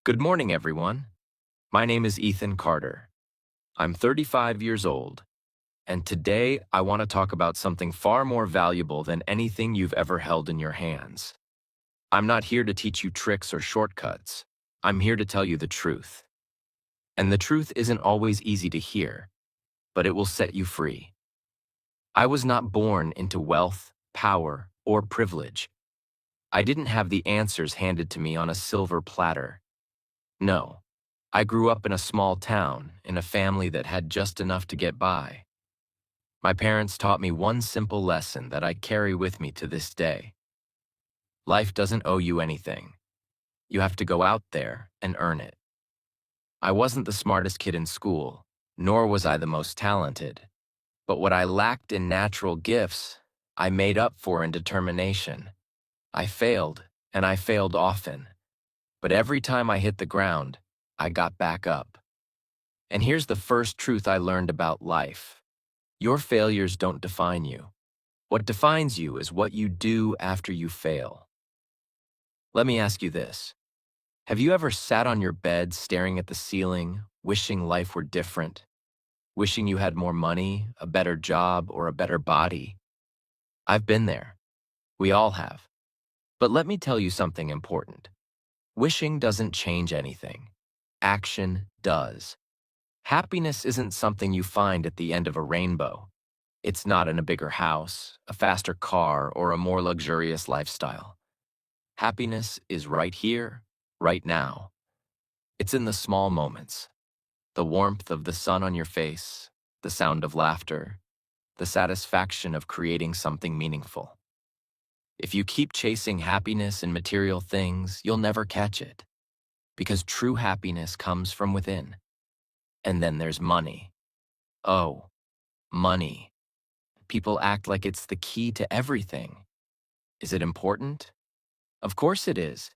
Good morning, everyone. My name is Ethan Carter. I'm 35 years old, and today I want to talk about something far more valuable than anything you've ever held in your hands. I'm not here to teach you tricks or shortcuts. I'm here to tell you the truth. And the truth isn't always easy to hear, but it will set you free. I was not born into wealth, power, or privilege. I didn't have the answers handed to me on a silver platter. No. I grew up in a small town, in a family that had just enough to get by. My parents taught me one simple lesson that I carry with me to this day. Life doesn't owe you anything. You have to go out there and earn it. I wasn't the smartest kid in school, nor was I the most talented. But what I lacked in natural gifts, I made up for in determination. I failed, and I failed often. But every time I hit the ground, I got back up. And here's the first truth I learned about life. Your failures don't define you. What defines you is what you do after you fail. Let me ask you this. Have you ever sat on your bed staring at the ceiling, wishing life were different? Wishing you had more money, a better job, or a better body? I've been there. We all have. But let me tell you something important. Wishing doesn't change anything. Action does. Happiness isn't something you find at the end of a rainbow. It's not in a bigger house, a faster car, or a more luxurious lifestyle. Happiness is right here, right now. It's in the small moments. The warmth of the sun on your face, the sound of laughter, the satisfaction of creating something meaningful. If you keep chasing happiness in material things, you'll never catch it. Because true happiness comes from within. And then there's money. Oh, money. People act like it's the key to everything. Is it important? Of course it is.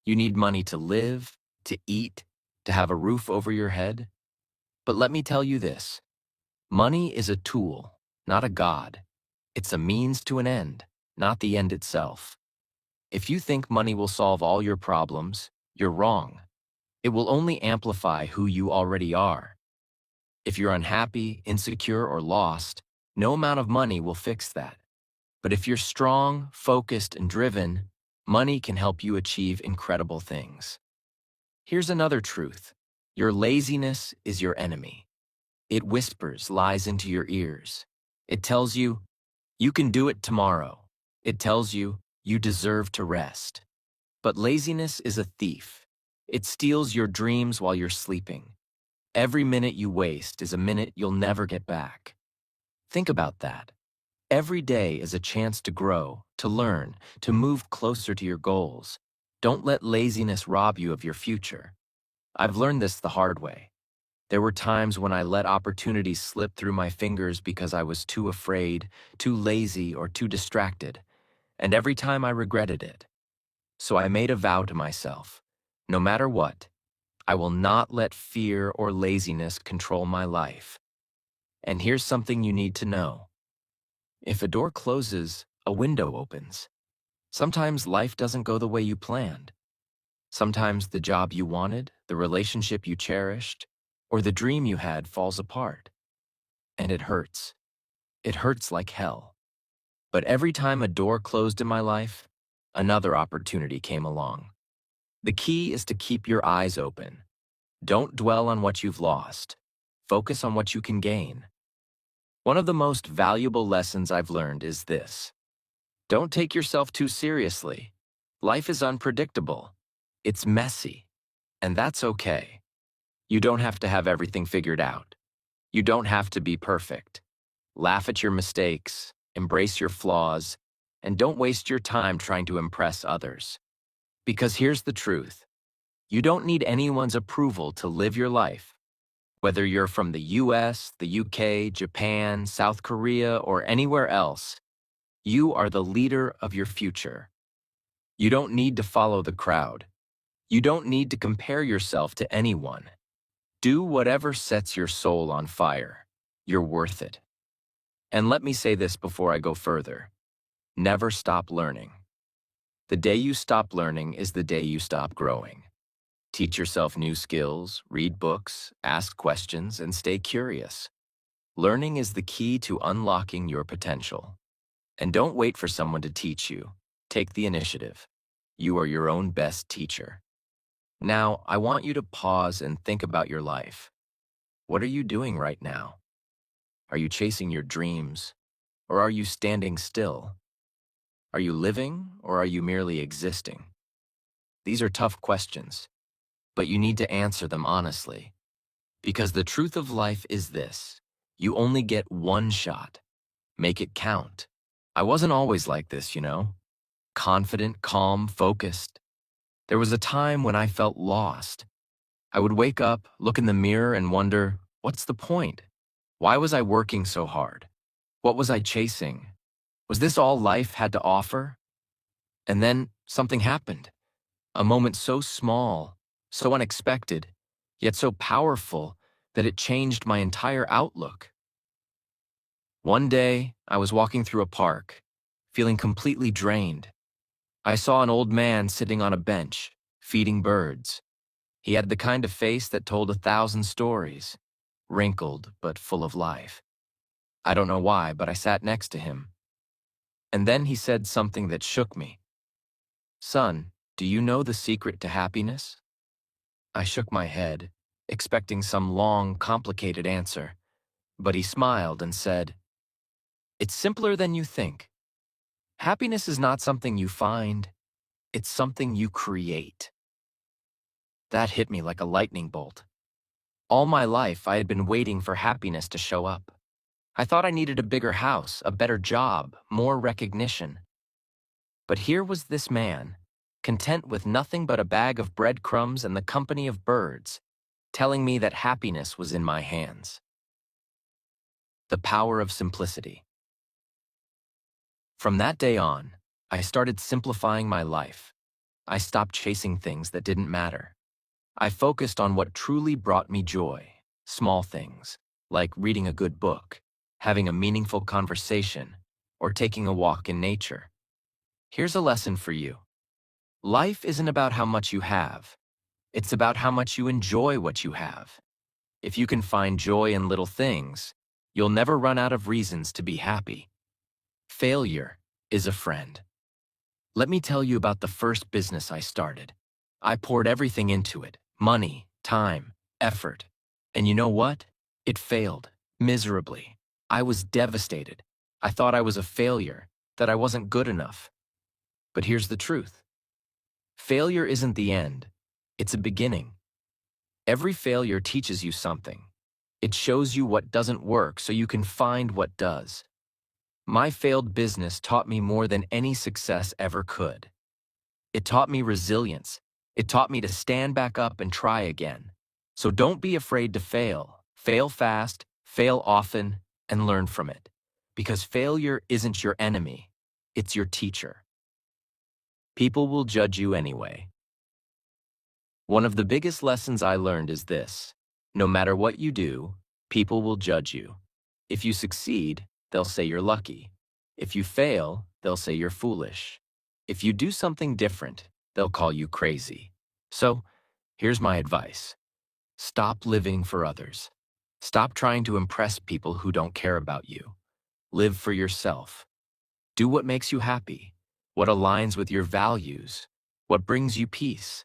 You need money to live, to eat, to have a roof over your head. But let me tell you this. Money is a tool, not a god. It's a means to an end, not the end itself. If you think money will solve all your problems, you're wrong. It will only amplify who you already are. If you're unhappy, insecure, or lost, no amount of money will fix that. But if you're strong, focused, and driven, money can help you achieve incredible things. Here's another truth. Your laziness is your enemy. It whispers lies into your ears. It tells you, you can do it tomorrow. It tells you, you deserve to rest. But laziness is a thief. It steals your dreams while you're sleeping. Every minute you waste is a minute you'll never get back. Think about that. Every day is a chance to grow, to learn, to move closer to your goals. Don't let laziness rob you of your future. I've learned this the hard way. There were times when I let opportunities slip through my fingers because I was too afraid, too lazy, or too distracted. And every time I regretted it. So I made a vow to myself. No matter what, I will not let fear or laziness control my life. And here's something you need to know. If a door closes, a window opens. Sometimes life doesn't go the way you planned. Sometimes the job you wanted, the relationship you cherished, or the dream you had falls apart. And it hurts. It hurts like hell. But every time a door closed in my life, another opportunity came along. The key is to keep your eyes open. Don't dwell on what you've lost. Focus on what you can gain. One of the most valuable lessons I've learned is this. Don't take yourself too seriously. Life is unpredictable. It's messy. And that's okay. You don't have to have everything figured out. You don't have to be perfect. Laugh at your mistakes, embrace your flaws, and don't waste your time trying to impress others. Because here's the truth. You don't need anyone's approval to live your life. Whether you're from the US, the UK, Japan, South Korea, or anywhere else, you are the leader of your future. You don't need to follow the crowd. You don't need to compare yourself to anyone. Do whatever sets your soul on fire. You're worth it. And let me say this before I go further. Never stop learning. The day you stop learning is the day you stop growing. Teach yourself new skills, read books, ask questions, and stay curious. Learning is the key to unlocking your potential. And don't wait for someone to teach you. Take the initiative. You are your own best teacher. Now, I want you to pause and think about your life. What are you doing right now? Are you chasing your dreams? Or are you standing still? Are you living, or are you merely existing? These are tough questions, but you need to answer them honestly. Because the truth of life is this: you only get one shot. Make it count. I wasn't always like this, you know? Confident, calm, focused. There was a time when I felt lost. I would wake up, look in the mirror, and wonder, what's the point? Why was I working so hard? What was I chasing? Was this all life had to offer? And then something happened. A moment so small, so unexpected, yet so powerful that it changed my entire outlook. One day, I was walking through a park, feeling completely drained. I saw an old man sitting on a bench, feeding birds. He had the kind of face that told 1,000 stories, wrinkled but full of life. I don't know why, but I sat next to him. And then he said something that shook me. "Son, do you know the secret to happiness?" I shook my head, expecting some long, complicated answer, but he smiled and said, "It's simpler than you think. Happiness is not something you find, it's something you create." That hit me like a lightning bolt. All my life, I had been waiting for happiness to show up. I thought I needed a bigger house, a better job, more recognition. But here was this man, content with nothing but a bag of breadcrumbs and the company of birds, telling me that happiness was in my hands. The power of simplicity. From that day on, I started simplifying my life. I stopped chasing things that didn't matter. I focused on what truly brought me joy, small things, like reading a good book, having a meaningful conversation, or taking a walk in nature. Here's a lesson for you. Life isn't about how much you have. It's about how much you enjoy what you have. If you can find joy in little things, you'll never run out of reasons to be happy. Failure is a friend. Let me tell you about the first business I started. I poured everything into it: money, time, effort. And you know what? It failed, miserably. I was devastated. I thought I was a failure, that I wasn't good enough. But here's the truth. Failure isn't the end. It's a beginning. Every failure teaches you something. It shows you what doesn't work so you can find what does. My failed business taught me more than any success ever could. It taught me resilience. It taught me to stand back up and try again. So don't be afraid to fail. Fail fast, fail often, and learn from it. Because failure isn't your enemy. It's your teacher. People will judge you anyway. One of the biggest lessons I learned is this: no matter what you do, people will judge you. If you succeed, they'll say you're lucky. If you fail, they'll say you're foolish. If you do something different, they'll call you crazy. So, here's my advice. Stop living for others. Stop trying to impress people who don't care about you. Live for yourself. Do what makes you happy, what aligns with your values, what brings you peace.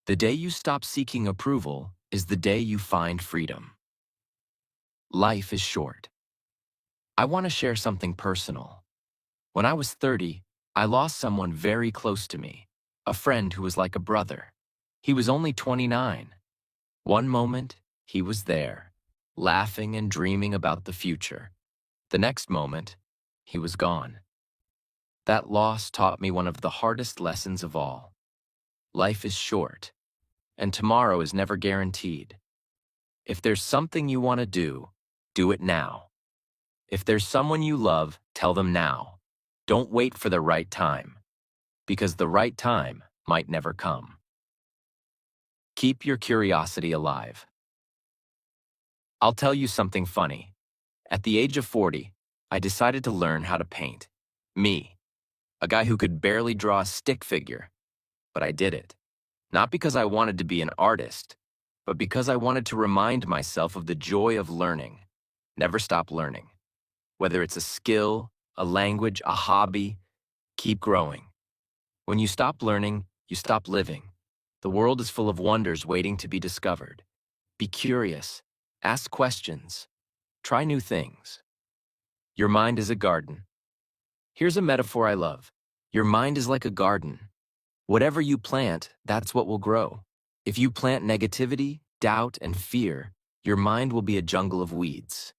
The day you stop seeking approval is the day you find freedom. Life is short. I want to share something personal. When I was 30, I lost someone very close to me, a friend who was like a brother. He was only 29. One moment, he was there, laughing and dreaming about the future. The next moment, he was gone. That loss taught me one of the hardest lessons of all. Life is short, and tomorrow is never guaranteed. If there's something you want to do it now. If there's someone you love, tell them now. Don't wait for the right time, because the right time might never come. Keep your curiosity alive. I'll tell you something funny. At the age of 40, I decided to learn how to paint. Me, a guy who could barely draw a stick figure, but I did it. Not because I wanted to be an artist, but because I wanted to remind myself of the joy of learning. Never stop learning. Whether it's a skill, a language, a hobby, keep growing. When you stop learning, you stop living. The world is full of wonders waiting to be discovered. Be curious. Ask questions. Try new things. Your mind is a garden. Here's a metaphor I love. Your mind is like a garden. Whatever you plant, that's what will grow. If you plant negativity, doubt, and fear, your mind will be a jungle of weeds.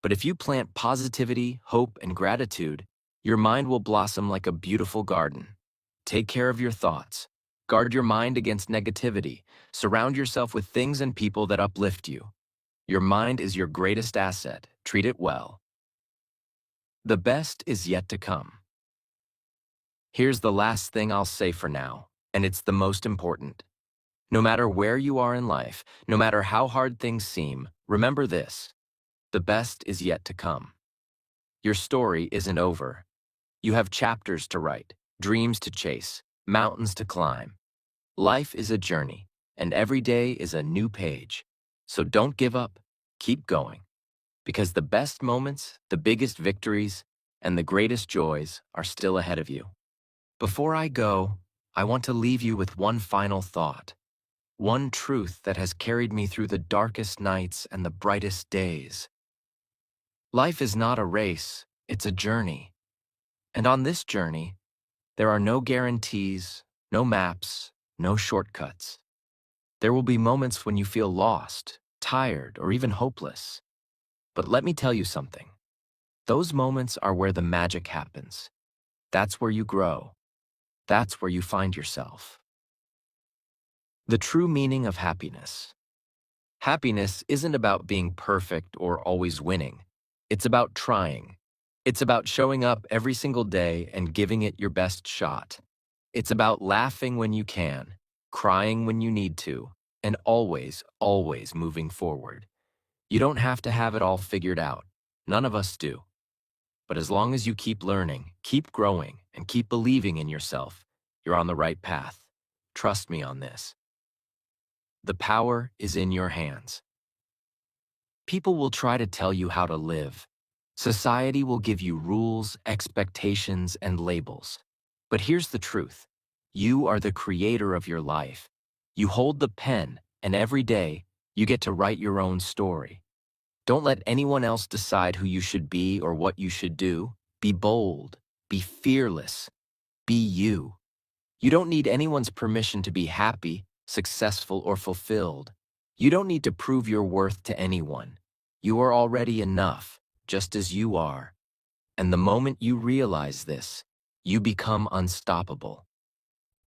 But if you plant positivity, hope, and gratitude, your mind will blossom like a beautiful garden. Take care of your thoughts. Guard your mind against negativity. Surround yourself with things and people that uplift you. Your mind is your greatest asset. Treat it well. The best is yet to come. Here's the last thing I'll say for now, and it's the most important. No matter where you are in life, no matter how hard things seem, remember this: the best is yet to come. Your story isn't over. You have chapters to write, dreams to chase, mountains to climb. Life is a journey, and every day is a new page. So don't give up. Keep going. Because the best moments, the biggest victories, and the greatest joys are still ahead of you. Before I go, I want to leave you with one final thought. One truth that has carried me through the darkest nights and the brightest days. Life is not a race, it's a journey. And on this journey, there are no guarantees, no maps, no shortcuts. There will be moments when you feel lost, tired, or even hopeless. But let me tell you something. Those moments are where the magic happens. That's where you grow. That's where you find yourself. The true meaning of happiness. Happiness isn't about being perfect or always winning. It's about trying. It's about showing up every single day and giving it your best shot. It's about laughing when you can, crying when you need to, and always, always moving forward. You don't have to have it all figured out. None of us do. But as long as you keep learning, keep growing, and keep believing in yourself, you're on the right path. Trust me on this. The power is in your hands. People will try to tell you how to live. Society will give you rules, expectations, and labels. But here's the truth. You are the creator of your life. You hold the pen, and every day, you get to write your own story. Don't let anyone else decide who you should be or what you should do. Be bold. Be fearless. Be you. You don't need anyone's permission to be happy, successful, or fulfilled. You don't need to prove your worth to anyone. You are already enough, just as you are. And the moment you realize this, you become unstoppable.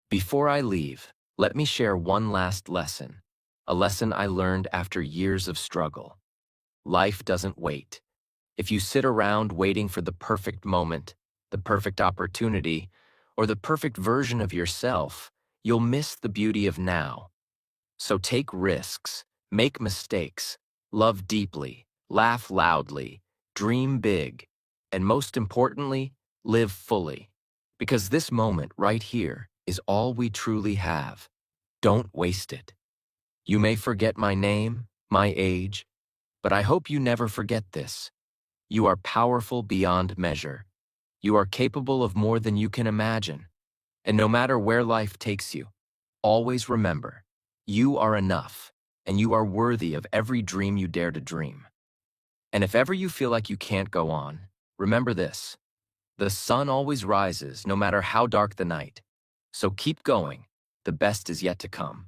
Before I leave, let me share one last lesson, a lesson I learned after years of struggle. Life doesn't wait. If you sit around waiting for the perfect moment, the perfect opportunity, or the perfect version of yourself, you'll miss the beauty of now. So take risks, make mistakes, love deeply, laugh loudly, dream big, and most importantly, live fully. Because this moment right here is all we truly have. Don't waste it. You may forget my name, my age, but I hope you never forget this. You are powerful beyond measure. You are capable of more than you can imagine. And no matter where life takes you, always remember, you are enough, and you are worthy of every dream you dare to dream. And if ever you feel like you can't go on, remember this: the sun always rises, no matter how dark the night. So keep going. The best is yet to come.